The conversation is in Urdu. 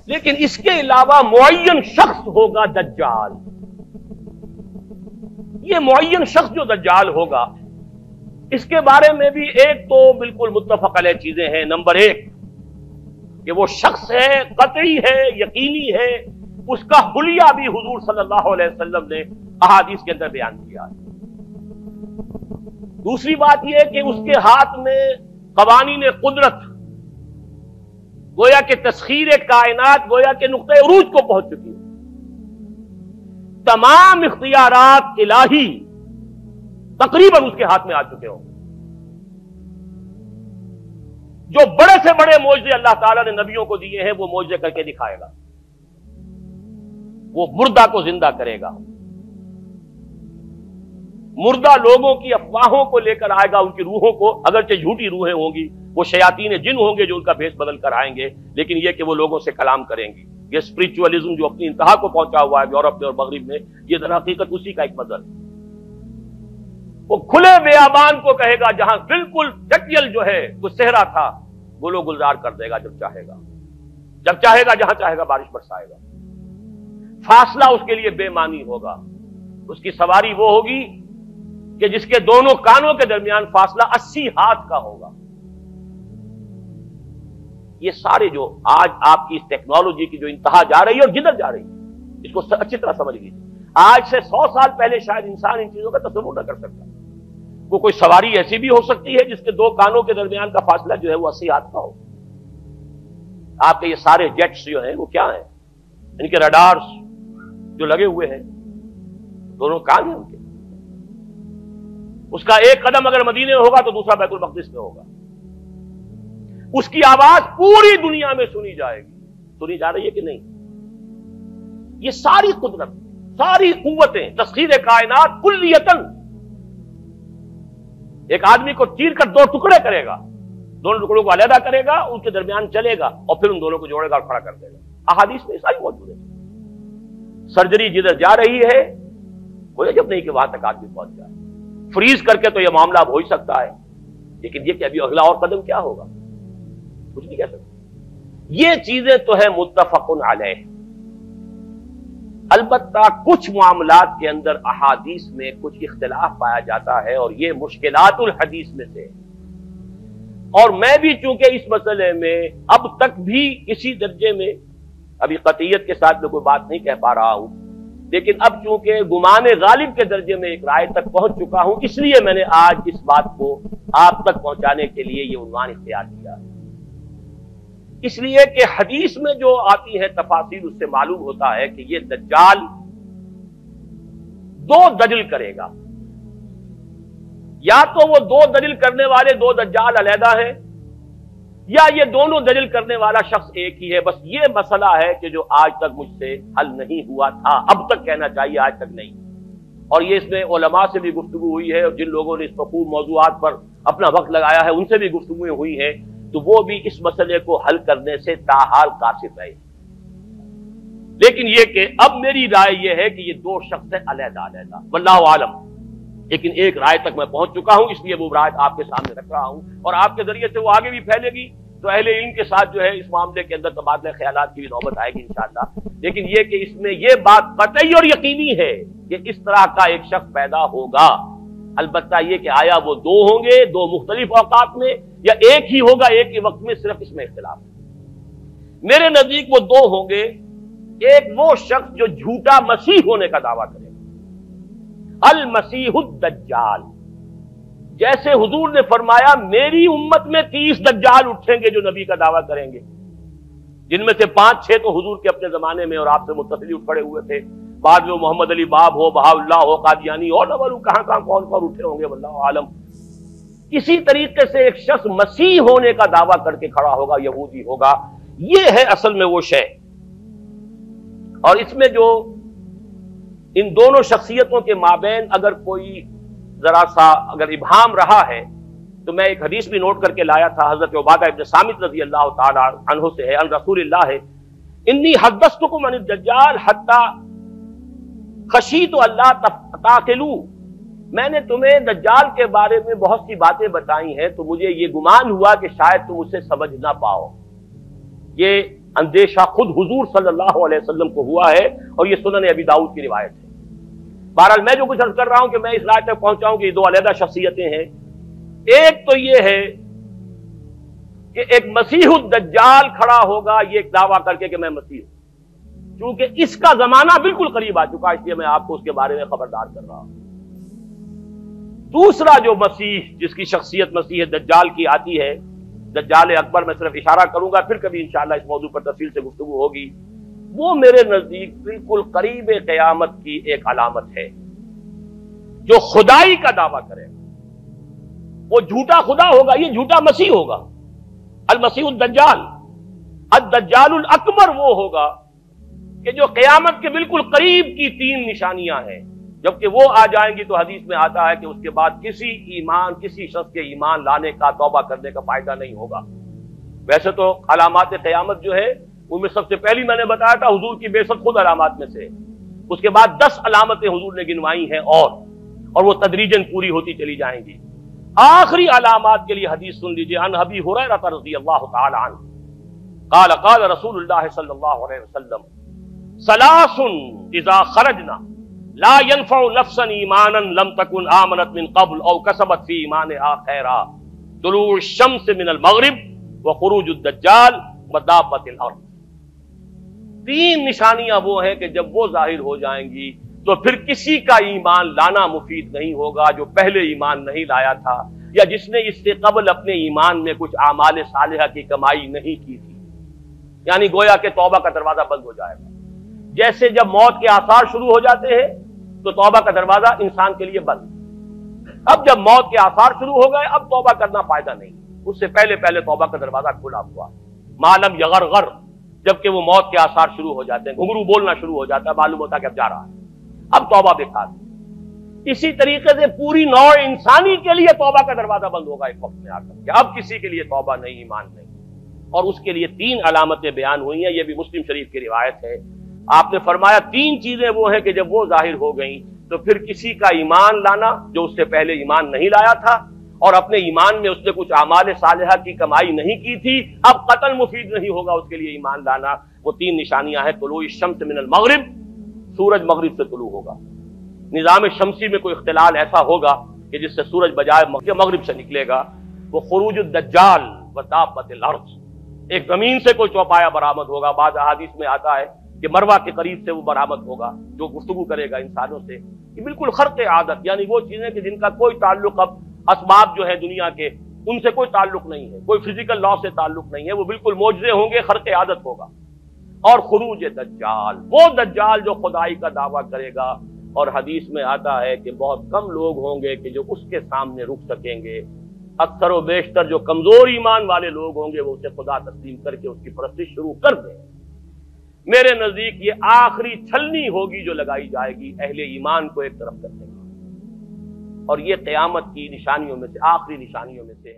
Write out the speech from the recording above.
لیکن اس کے علاوہ معین شخص ہوگا دجال. یہ معین شخص جو دجال ہوگا اس کے بارے میں بھی ایک تو بالکل متفق علیہ چیزیں ہیں. نمبر ایک کہ وہ شخص ہے، قطعی ہے، یقینی ہے، اس کا حلیہ بھی حضور صلی اللہ علیہ وسلم نے احادیث کے اندر بیان کیا ہے. دوسری بات یہ کہ اس کے ہاتھ میں قوانین قدرت، گویا کہ تسخیر کائنات گویا کہ نقطۂ عروج کو پہنچ چکی ہے. تمام اختیارات الہی تقریباً اس کے ہاتھ میں آ چکے ہوں. جو بڑے سے بڑے معجزے اللہ تعالیٰ نے نبیوں کو دیے ہیں وہ معجزے کر کے دکھائے گا. وہ مردہ کو زندہ کرے گا، مردہ لوگوں کی افواہوں کو لے کر آئے گا، ان کی روحوں کو، اگرچہ جھوٹی روحیں ہوں گی، وہ شیاطین جن ہوں گے جو ان کا بھیس بدل کر آئیں گے، لیکن یہ کہ وہ لوگوں سے کلام کریں گی. یہ اسپرچولیزم جو اپنی انتہا کو پہنچا ہوا ہے یورپ میں اور مغرب میں، یہ در حقیقت اسی کا ایک مظہر ہے. وہ کھلے بیابان کو کہے گا جہاں بالکل ڈٹیل جو ہے وہ صحرا تھا، گل و گلزار کر دے گا جب چاہے گا، جب چاہے گا، جہاں چاہے گا بارش برسائے گا. فاصلہ اس کے لیے بے معنی ہوگا. اس کی سواری وہ ہوگی کہ جس کے دونوں کانوں کے درمیان فاصلہ 80 ہاتھ کا ہوگا. یہ سارے جو آج آپ کی اس ٹیکنالوجی کی جو انتہا جا رہی ہے اور جدھر جا رہی ہے، اس کو اچھی طرح سمجھ لیجیے. آج سے 100 سال پہلے شاید انسان ان چیزوں کا تصور نہ کر سکتا. وہ کوئی سواری ایسی بھی ہو سکتی ہے جس کے دو کانوں کے درمیان کا فاصلہ جو ہے وہ 80 ہاتھ کا ہو. آپ کے یہ سارے جیٹس جو ہیں وہ کیا ہیں؟ ان کے رڈارز جو لگے ہوئے ہیں، دونوں کان ہیں ان کے. اس کا ایک قدم اگر مدینے میں ہوگا تو دوسرا بیت المقدس میں ہوگا. اس کی آواز پوری دنیا میں سنی جائے گی. سنی جا رہی ہے کہ نہیں؟ یہ ساری قدرت، ساری قوتیں، تسخیر کائنات کلیتاً ایک آدمی کو چیر کر دو ٹکڑے کرے گا، دونوں ٹکڑوں کو علیحدہ کرے گا، ان کے درمیان چلے گا اور پھر ان دونوں کو جوڑے گا اور کھڑا کر دے گا. احادیث میں ساری موجود ہے. سرجری جدھر جا رہی ہے کوئی عجب نہیں کہ وہاں تک آدمی پہنچ جائے. فریز کر کے تو یہ معاملہ اب ہو ہی سکتا ہے، لیکن یہ کہ ابھی اگلا اور قدم کیا ہوگا کچھ نہیں کہہ سکتے. یہ چیزیں تو ہے متفق علیہ. البتہ کچھ معاملات کے اندر احادیث میں کچھ اختلاف پایا جاتا ہے اور یہ مشکلات الحدیث میں سے. اور میں بھی چونکہ اس مسئلے میں اب تک بھی کسی درجے میں، ابھی قطعیت کے ساتھ میں کوئی بات نہیں کہہ پا رہا ہوں، لیکن اب چونکہ گمان غالب کے درجے میں ایک رائے تک پہنچ چکا ہوں، اس لیے میں نے آج اس بات کو آپ تک پہنچانے کے لیے یہ عنوان اختیار کیا. اس لیے کہ حدیث میں جو آتی ہے تفاصیل، اس سے معلوم ہوتا ہے کہ یہ دجال دو دجل کرے گا. یا تو وہ دو دجل کرنے والے دو دجال علیحدہ ہیں، یا یہ دونوں دجل کرنے والا شخص ایک ہی ہے. بس یہ مسئلہ ہے کہ جو آج تک مجھ سے حل نہیں ہوا تھا، اب تک کہنا چاہیے آج تک نہیں. اور یہ اس میں علماء سے بھی گفتگو ہوئی ہے، اور جن لوگوں نے اس مفہوم موضوعات پر اپنا وقت لگایا ہے ان سے بھی گفتگویں ہوئی ہیں، تو وہ بھی اس مسئلے کو حل کرنے سے تاحال قاصر رہے. لیکن یہ کہ اب میری رائے یہ ہے کہ یہ دو شخص ہیں علیحدہ علیحدہ، واللہ عالم. لیکن ایک رائے تک میں پہنچ چکا ہوں، اس لیے وہ رائے آپ کے سامنے رکھ رہا ہوں، اور آپ کے ذریعے سے وہ آگے بھی پھیلے گی تو اہل علم کے ساتھ جو ہے اس معاملے کے اندر تبادلہ خیالات کی بھی نوبت آئے گی انشاءاللہ. لیکن یہ کہ اس میں یہ بات قطعی اور یقینی ہے کہ اس طرح کا ایک شخص پیدا ہوگا. البتہ یہ کہ آیا وہ دو ہوں گے دو مختلف اوقات میں، یا ایک ہی ہوگا ایک ہی وقت میں، صرف اس میں اختلاف ہے. میرے نزدیک وہ دو ہوں گے. ایک وہ شخص جو جھوٹا مسیح ہونے کا دعویٰ کرے گا، المسیح الدجال. جیسے حضور نے فرمایا میری امت میں 30 دجال اٹھیں گے جو نبی کا دعویٰ کریں گے، جن میں سے 5-6 تو حضور کے اپنے زمانے میں اور آپ سے متصل اٹھ پڑے ہوئے تھے. بعد میں محمد علی باب ہو، بہاء اللہ ہو، قادیانی اور نہ معلوم کہاں کہاں کون کون اٹھے ہوں گے، واللہ عالم. کسی طریقے سے ایک شخص مسیح ہونے کا دعویٰ کر کے کھڑا ہوگا، یہودی ہوگا. یہ ہے اصل میں وہ شے. اور اس میں جو ان دونوں شخصیتوں کے مابین اگر کوئی ذرا سا اگر ابہام رہا ہے تو میں ایک حدیث بھی نوٹ کر کے لایا تھا، حضرت عبادہ ابن صامت رضی اللہ تعالی عنہ سے ہے، عن رسول اللہ ہے، انی حدثتکم عن الدجال حتی خشیت اللہ تعقلوا. میں نے تمہیں دجال کے بارے میں بہت سی باتیں بتائی ہیں تو مجھے یہ گمان ہوا کہ شاید تم اسے سمجھ نہ پاؤ. یہ اندیشہ خود حضور صلی اللہ علیہ وسلم کو ہوا ہے، اور یہ سنن ابی داؤد کی روایت ہے۔ بہرحال میں جو کچھ عرض کر رہا ہوں کہ میں اس رائے تک پہنچاؤں کہ یہ دو علیحدہ شخصیتیں ہیں۔ ایک تو یہ ہے کہ ایک مسیح الدجال کھڑا ہوگا یہ ایک دعویٰ کر کے کہ میں مسیح ہوں، چونکہ اس کا زمانہ بالکل قریب آ چکا، اس لیے میں آپ کو اس کے بارے میں خبردار کر رہا ہوں۔ دوسرا جو مسیح جس کی شخصیت مسیح دجال کی آتی ہے، دجال اکبر، میں صرف اشارہ کروں گا، پھر کبھی انشاءاللہ اس موضوع پر تفصیل سے گفتگو ہوگی، وہ میرے نزدیک بالکل قریب قیامت کی ایک علامت ہے۔ جو خدائی کا دعویٰ کرے وہ جھوٹا خدا ہوگا، یہ جھوٹا مسیح ہوگا، المسیح الدجال۔ الدجال الاکبر وہ ہوگا کہ جو قیامت کے بالکل قریب کی تین نشانیاں ہیں، جبکہ وہ آ جائیں گی تو حدیث میں آتا ہے کہ اس کے بعد کسی شخص کے ایمان لانے کا، توبہ کرنے کا فائدہ نہیں ہوگا۔ ویسے تو علامات قیامت جو ہے ان میں سب سے پہلی میں نے بتایا تھا حضور کی بعثت خود علامات میں سے، اس کے بعد 10 علامتیں حضور نے گنوائی ہیں اور وہ تدریجاً پوری ہوتی چلی جائیں گی۔ آخری علامات کے لیے حدیث سن لیجئے، عن ابی ہریرہ رضی اللہ تعالی عنہ قال قال رسول اللہ صلی اللہ علیہ وسلم ثلاث اذا خرجنا لا ينفع نفسا ایمانا لم تكن آمنت من قبل او کسبت فی ایمانہا خیرا، طلوع الشمس من المغرب وخروج الدجال ودابۃ الارض۔ تین نشانیاں وہ ہیں کہ جب وہ ظاہر ہو جائیں گی تو پھر کسی کا ایمان لانا مفید نہیں ہوگا جو پہلے ایمان نہیں لایا تھا، یا جس نے اس سے قبل اپنے ایمان میں کچھ اعمال صالحہ کی کمائی نہیں کی تھی۔ یعنی گویا کہ توبہ کا دروازہ بند ہو جائے گا۔ جیسے جب موت کے آثار شروع ہو جاتے ہیں تو توبہ کا دروازہ انسان کے لیے بند۔ اب جب موت کے آثار شروع ہو گئے اب توبہ کرنا فائدہ نہیں، اس سے پہلے توبہ کا دروازہ کھلا ہوا، معلوم یغرغر، جبکہ وہ موت کے آثار شروع ہو جاتے ہیں، گھنگرو بولنا شروع ہو جاتا ہے، معلوم ہوتا ہے کہ اب جا رہا ہے، اب توبہ بیکار۔ اسی طریقے سے پوری نوع انسانی کے لیے توبہ کا دروازہ بند ہوگا ایک وقت میں آ کر کہ اب کسی کے لیے توبہ نہیں، ایمان نہیں، اور اس کے لیے 3 علامتیں بیان ہوئی ہیں، یہ بھی مسلم شریف کی روایت ہے۔ آپ نے فرمایا 3 چیزیں وہ ہیں کہ جب وہ ظاہر ہو گئیں تو پھر کسی کا ایمان لانا جو اس سے پہلے ایمان نہیں لایا تھا، اور اپنے ایمان میں اس نے کچھ اعمال صالحہ کی کمائی نہیں کی تھی، اب قتل مفید نہیں ہوگا اس کے لیے ایمان لانا۔ وہ 3 نشانیاں ہیں، طلوع الشمس من المغرب، سورج مغرب سے طلوع ہوگا، نظام شمسی میں کوئی اختلال ایسا ہوگا کہ جس سے سورج بجائے مغرب سے نکلے گا، وہ خروج الدجال ودابۃ الارض، ایک زمین سے کوئی چوپایا برآمد ہوگا، بعض احادیث میں آتا ہے کہ مروہ کے قریب سے وہ برآمد ہوگا جو گفتگو کرے گا انسانوں سے، یہ بالکل خرق عادت، یعنی وہ چیزیں کہ جن کا کوئی تعلق اب اسباب جو ہے دنیا کے ان سے کوئی تعلق نہیں ہے، کوئی فزیکل لا سے تعلق نہیں ہے، وہ بالکل معجزے ہوں گے، خرق عادت ہوگا۔ اور خروج دجال، وہ دجال جو خدائی کا دعویٰ کرے گا، اور حدیث میں آتا ہے کہ بہت کم لوگ ہوں گے کہ جو اس کے سامنے رک سکیں گے، اکثر و بیشتر جو کمزور ایمان والے لوگ ہوں گے وہ اسے خدا تسلیم کر کے اس کی پرستش شروع کر دیں۔ میرے نزدیک یہ آخری چھلنی ہوگی جو لگائی جائے گی اہل ایمان کو ایک طرف کرنے کی، اور یہ قیامت کی نشانیوں میں سے، آخری نشانیوں میں سے ہے۔